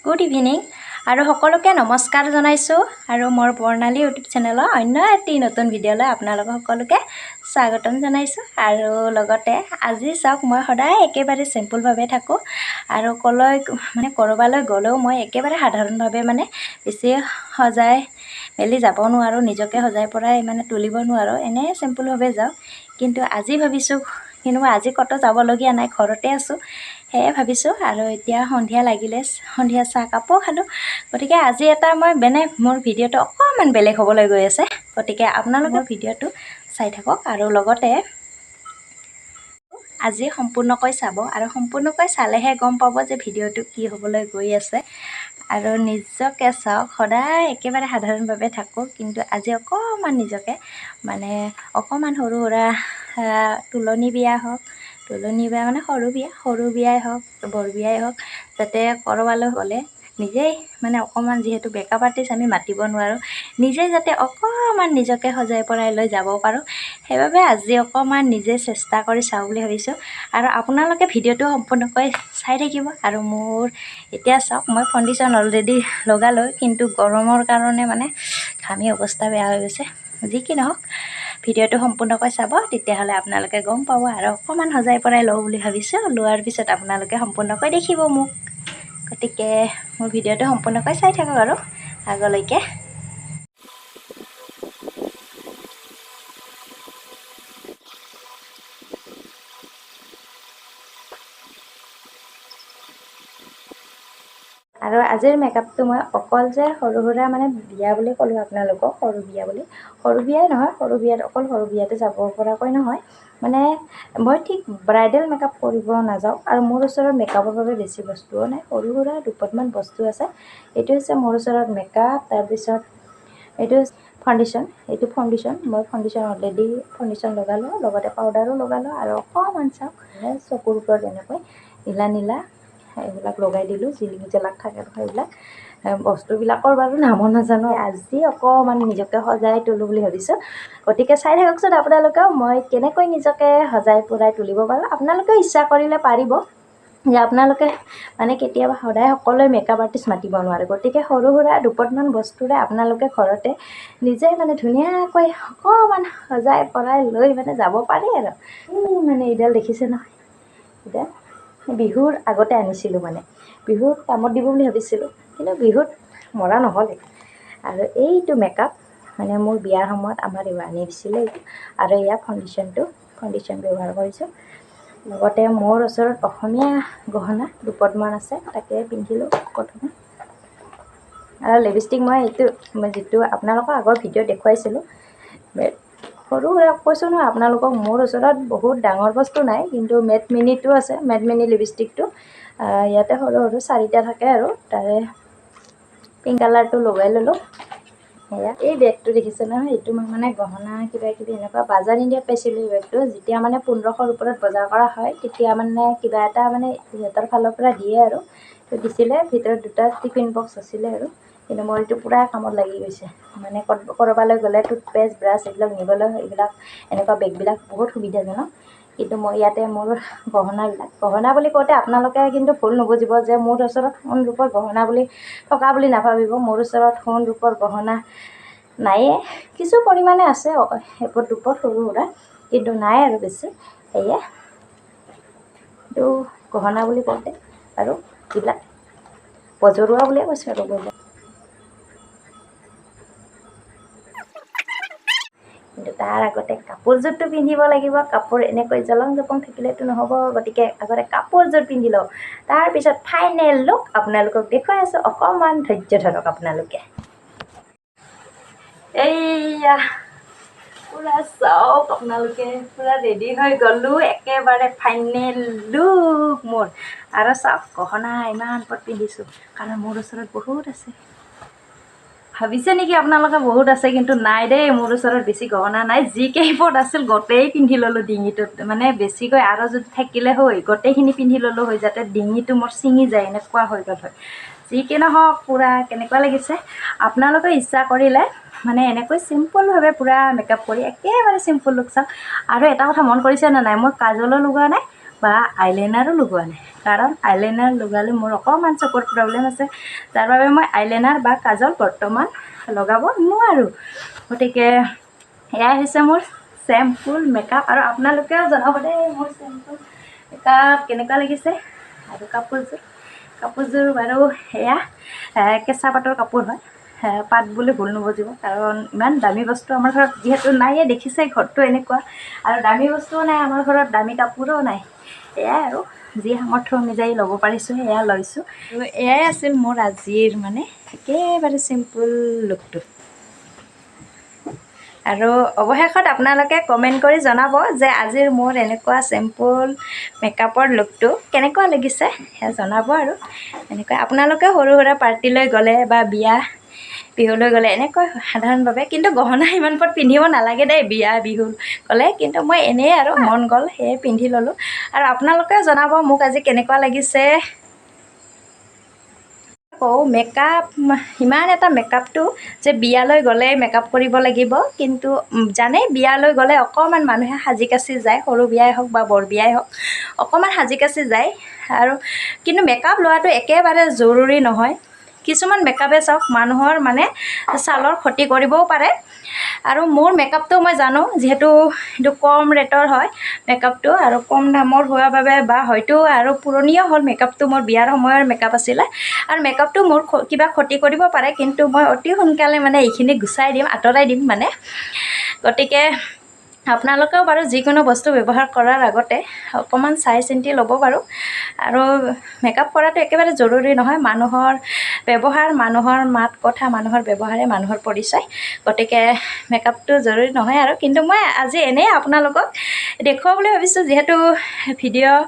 Good evening আৰু সকলোকে নমস্কাৰ জনাইছোঁ আৰু মোৰ বৰ্ণালী ইউটিউব চেনেলৰ অন্য এটি নতুন ভিডিঅ'লৈ আপোনালোকক সকলোকে স্বাগতম জনাইছোঁ। আৰু লগতে আজি চাওক, মই সদায় একেবাৰে চিম্পুলভাৱে থাকোঁ আৰু ক'ৰবালৈ গ'লেও মই একেবাৰে সাধাৰণভাৱে বেছি সজাই মেলি যাব নোৱাৰোঁ, নিজকে সজাই পৰাই তুলিব নোৱাৰোঁ, এনেই চিম্পুলভাৱে যাওঁ। কিন্তু আজি ভাবিছোঁ, মই আজি ক'তো যাবলগীয়া নাই, ঘৰতে আছোঁ, সেয়ে ভাবিছোঁ। আৰু এতিয়া সন্ধিয়া লাগিলে, সন্ধিয়া চাহ কাপো খালোঁ, গতিকে আজি এটা মোৰ ভিডিঅ'টো অকণমান বেলেগ হ'বলৈ গৈ আছে, গতিকে আপোনালোকে ভিডিঅ'টো চাই থাকক আৰু লগতে আজি সম্পূৰ্ণকৈ চাব আৰু সম্পূৰ্ণকৈ চালেহে গম পাব যে ভিডিঅ'টো কি হ'বলৈ গৈ আছে। আৰু নিজকে চাওক, সদায় একেবাৰে সাধাৰণভাৱে থাকোঁ, কিন্তু আজি অকণমান নিজকে অকণমান সৰু সুৰা তুলনি বিয়া হওক, তুলনি বিয়া সৰু বিয়াই হওক, বৰ বিয়াই হওক, যাতে ক'ৰবালৈ গ'লে নিজেই অকণমান, যিহেতু মেকআপ আৰ্টিষ্ট আমি মাতিব নোৱাৰোঁ, নিজেই যাতে অকণমান নিজকে সজাই পৰাই লৈ যাব পাৰোঁ, সেইবাবে আজি অকণমান নিজে চেষ্টা কৰি চাওঁ বুলি ভাবিছোঁ। আৰু আপোনালোকে ভিডিঅ'টো সম্পূৰ্ণকৈ চাই থাকিব। আৰু মোৰ এতিয়া চাওক, মই ফাউণ্ডেশ্যন অলৰেডি লগালোঁ, কিন্তু গৰমৰ কাৰণে ঘামি অৱস্থা বেয়া হৈ গৈছে। যি কি নহওক, ভিডিঅ'টো সম্পূৰ্ণকৈ চাব, তেতিয়াহ'লে আপোনালোকে গম পাব। আৰু অকণমান সজাই পৰাই লওঁ বুলি ভাবিছোঁ, লোৱাৰ পিছত আপোনালোকে সম্পূৰ্ণকৈ দেখিব মোক। গতিকে মোৰ ভিডিঅ'টো সম্পূৰ্ণকৈ চাই থাকক আৰু আগলৈকে। আৰু আজিৰ মেকআপটো মই অকল যে সৰু সুৰা বিয়া বুলি ক'লোঁ আপোনালোকক, সৰু বিয়া বুলি, সৰু বিয়াই নহয়, সৰু বিয়াত অকল সৰু বিয়াতে যাব পৰাকৈ নহয়, মই ঠিক ব্ৰাইডেল মেকআপ কৰিব নাযাওঁ। আৰু মোৰ ওচৰত মেকআপৰ বাবে বেছি বস্তুও নাই, সৰু সুৰা দুপদমান বস্তু আছে। এইটো হৈছে মোৰ ওচৰত মেকআপ, তাৰপিছত এইটো ফাউণ্ডেশ্যন, এইটো ফাউণ্ডেশ্যন, মই ফাউণ্ডেশ্যন অলৰেডি লগালোঁ, লগতে পাউডাৰো লগালোঁ। আৰু অকণমান চাওক, চকুৰ ওপৰত এনেকৈ নীলা নীলা এইবিলাক লগাই দিলোঁ, জিলিক জালাক থাকে নহয়, এইবিলাক বস্তুবিলাকৰ বাৰু নামো নাজানো। আজি অকণমান নিজকে সজাই তোলোঁ বুলি ভাবিছোঁ, গতিকে চাই থাককচোন আপোনালোকেও, মই কেনেকৈ নিজকে সজাই পৰাই তুলিব পাৰোঁ। আপোনালোকেও ইচ্ছা কৰিলে পাৰিব, যে আপোনালোকে কেতিয়াবা সদায় সকলোৱে মেকআপ আৰ্টিষ্ট মাতিব নোৱাৰে, গতিকে সৰু সুৰা দুপদমান বস্তুৰে আপোনালোকে ঘৰতে নিজে ধুনীয়াকৈ অকণমান সজাই পৰাই লৈ যাব পাৰে। আৰু এইডাল দেখিছে নহয়, এতিয়া বিহুৰ আগতে আনিছিলোঁ, বিহুত কামত দিব বুলি ভাবিছিলোঁ, কিন্তু বিহুত মৰা নহ'লে। আৰু এইটো মেকআপ মোৰ বিয়াৰ সময়ত আমাৰ আনি দিছিলে এইটো। আৰু এয়া ফাউণ্ডেশ্যন ব্যৱহাৰ কৰিছোঁ। লগতে মোৰ ওচৰত অসমীয়া গহনা দুপদমান আছে, তাকে পিন্ধিলোঁ প্ৰথমে। আৰু লিপষ্টিক মই এইটো যিটো আপোনালোকক আগৰ ভিডিঅ'ত দেখুৱাইছিলোঁ, সৰু সুৰা কৈছোঁ নহয় আপোনালোকক, মোৰ ওচৰত বহুত ডাঙৰ বস্তু নাই, কিন্তু মেট মিনিটো আছে, মেট মিনি লিপষ্টিকটো। ইয়াতে সৰু সৰু 4টা থাকে, আৰু তাৰে পিংক কালাৰটো লগাই ল'লোঁ। সেয়া এই বেগটো দেখিছে নহয়, এইটো মই গহনা কিবা কিবি এনেকুৱা বাজাৰ ইণ্ডিয়াত পাইছিলোঁ। এই বেগটো যেতিয়া 1500ৰ ওপৰত বজাৰ কৰা হয়, তেতিয়া কিবা এটা সিহঁতৰ ফালৰ পৰা দিয়ে, আৰু দিছিলে। ভিতৰত 2টা টিফিন বক্স আছিলে, আৰু কিন্তু মোৰ এইটো পূৰা কামত লাগি গৈছে। ক'ৰবালৈ গ'লে টুথপেষ্ট, ব্ৰাছ এইবিলাক নিবলৈ, এইবিলাক এনেকুৱা বেগবিলাক বহুত সুবিধাজনক। কিন্তু মই ইয়াতে মোৰ গহনা বুলি কওঁতে আপোনালোকে কিন্তু ভুল নুবুজিব, যে মোৰ ওচৰত সোণ ৰূপৰ গহনা বুলি থকা বুলি নাভাবিব। মোৰ ওচৰত সোণ ৰূপৰ গহনা নায়ে, কিছু পৰিমাণে আছে এপদ দুপদ সৰু সুৰা, কিন্তু নাই আৰু বেছি। সেয়ে এইটো গহনা বুলি কওঁতে আৰু যিবিলাক বজৰুৱা বুলিয়ে কৈছোঁ আৰু কিন্তু তাৰ আগতে কাপোৰযোৰটো পিন্ধিব লাগিব। কাপোৰ এনেকৈ জলং জপং থাকিলেতো নহ'ব, গতিকে আগতে কাপোৰযোৰ পিন্ধি লওঁ, তাৰপিছত ফাইনেল লুক আপোনালোকক দেখুৱাই আছোঁ। অকণমান ধৈৰ্য ধৰক আপোনালোকে। এইয়া পূৰা চাওক আপোনালোকে, পূৰা ৰেডি হৈ গ'লোঁ, একেবাৰে ফাইনেল লুক মোৰ। আৰু চাওক, গহনা ইমান পট পিন্ধিছোঁ, কাৰণ মোৰ ওচৰত বহুত আছে। ভাবিছে নেকি আপোনালোকে বহুত আছে, কিন্তু নাই দেই, মোৰ ওচৰত বেছি গহনা নাই। যিকেইপদ আছিল গোটেই পিন্ধি ল'লোঁ ডিঙিটোত, বেছিকৈ আৰু যদি থাকিলে হয়, গোটেইখিনি পিন্ধি ল'লোঁ হয়, যাতে ডিঙিটো মোৰ ছিঙি যায়, এনেকুৱা হৈ গ'ল হয়। যি কি নহওক, পূৰা কেনেকুৱা লাগিছে। আপোনালোকে ইচ্ছা কৰিলে এনেকৈ চিম্পুলভাৱে পূৰা মেকআপ কৰি একেবাৰে চিম্পুল লুক চাওক। আৰু এটা কথা মন কৰিছেনে নাই, মই কাজলো লগোৱা নাই, বা আইলাইনাৰো লগোৱা নাই, কাৰণ আইলাইনাৰ লগালে মোৰ অকণমান চকুৰ প্ৰব্লেম আছে, যাৰ বাবে মই আইলাইনাৰ বা কাজল বৰ্তমান লগাব নোৱাৰোঁ। গতিকে এয়াই হৈছে মোৰ চিম্পুল মেকআপ। আৰু আপোনালোকেও জনাব দেই মোৰ চিম্পুল মেকআপ কেনেকুৱা লাগিছে। আৰু কাপোৰযোৰ বাৰু এয়া কেঁচা পাটৰ কাপোৰ হয়, পাট বুলি ভুল নুবুজিব, কাৰণ ইমান দামী বস্তু আমাৰ ঘৰত যিহেতু নাইয়ে, দেখিছে ঘৰটো এনেকুৱা, আৰু দামী বস্তুও নাই আমাৰ ঘৰত, দামী কাপোৰো নাই। এয়াই আৰু যি সামৰ্থ্য অনুযায়ী ল'ব পাৰিছোঁ এয়া লৈছোঁ। আৰু এয়াই আছিল মোৰ আজিৰ মানে একেবাৰে চিম্পুল লুকটো। আৰু অৱশেষত আপোনালোকে কমেণ্ট কৰি জনাব যে আজিৰ মোৰ এনেকুৱা চিম্পুল মেকআপৰ লুকটো কেনেকুৱা লাগিছে, সেয়া জনাব। আৰু এনেকৈ আপোনালোকে সৰু সুৰা পাৰ্টিলৈ গ'লে বা বিয়া বিহুলৈ গ'লে এনেকৈ সাধাৰণভাৱে, কিন্তু গহনা ইমান পৰত পিন্ধিব নালাগে দেই বিয়া বিহু গ'লে, কিন্তু মই এনেই আৰু মন গ'ল সেয়ে পিন্ধি ল'লোঁ। আৰু আপোনালোকেও জনাব মোক আজি কেনেকুৱা লাগিছে। মেকআপ ইমান এটা মেকআপটো যে বিয়ালৈ গ'লে মেকআপ কৰিব লাগিব, কিন্তু জানেই বিয়ালৈ গ'লে অকণমান মানুহে সাজি কাচি যায়, সৰু বিয়াই হওক বা বৰ বিয়াই হওক অকণমান সাজি কাচি যায়। আৰু কিন্তু মেকআপ লোৱাটো একেবাৰে জৰুৰী নহয়। কিছুমান মেকআপে চাওক মানুহৰ মানে ছালৰ ক্ষতি কৰিবও পাৰে। আৰু মোৰ মেকআপটো মই জানো, যিহেতু এইটো কম ৰেটৰ হয় মেকআপটো, আৰু কম দামৰ হোৱাৰ বাবে বা হয়তো আৰু পুৰণিও হ'ল মেকআপটো, মোৰ বিয়াৰ সময়ৰ মেকআপ আছিলে, আৰু মেকআপটো মোৰ কিবা ক্ষতি কৰিব পাৰে, কিন্তু মই অতি সোনকালে মানে এইখিনি গুচাই দিম, আঁতৰাই দিম মানে। গতিকে আপোনালোকেও বাৰু যিকোনো বস্তু ব্যৱহাৰ কৰাৰ আগতে অকণমান চাই চিন্তি ল'ব বাৰু। আৰু মেকআপ কৰাটো একেবাৰে জৰুৰী নহয়, মানুহৰ ব্যৱহাৰ, মানুহৰ মাত কথা, মানুহৰ ব্যৱহাৰে মানুহৰ পৰিচয়। গতিকে মেকআপটো জৰুৰী নহয় আৰু, কিন্তু মই আজি এনেই আপোনালোকক দেখুৱাম বুলি ভাবিছোঁ, যিহেতু ভিডিঅ'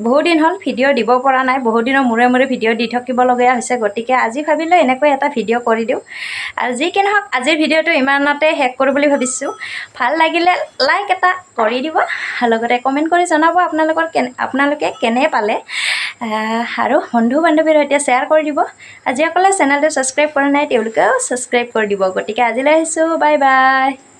বহুদিন হ'ল ভিডিঅ' দিব পৰা নাই, বহুদিনৰ মূৰে মূৰে ভিডিঅ' দি থাকিবলগীয়া হৈছে। গতিকে আজি ভাবিলোঁ এনেকৈ এটা ভিডিঅ' কৰি দিওঁ। আৰু যি কি নহওক আজিৰ ভিডিঅ'টো ইমানতে শেষ কৰোঁ বুলি ভাবিছোঁ। ভাল লাগিলে লাইক এটা কৰি দিব, লগতে কমেণ্ট কৰি জনাব আপোনালোকে কেনে পালে, আৰু বন্ধু বান্ধৱীৰ সৈতে শ্বেয়াৰ কৰি দিব। যিসকলে চেনেলটো ছাবস্ক্ৰাইব কৰা নাই তেওঁলোকেও ছাবস্ক্ৰাইব কৰি দিব। গতিকে আজিলৈ আহিছোঁ, বাই বাই।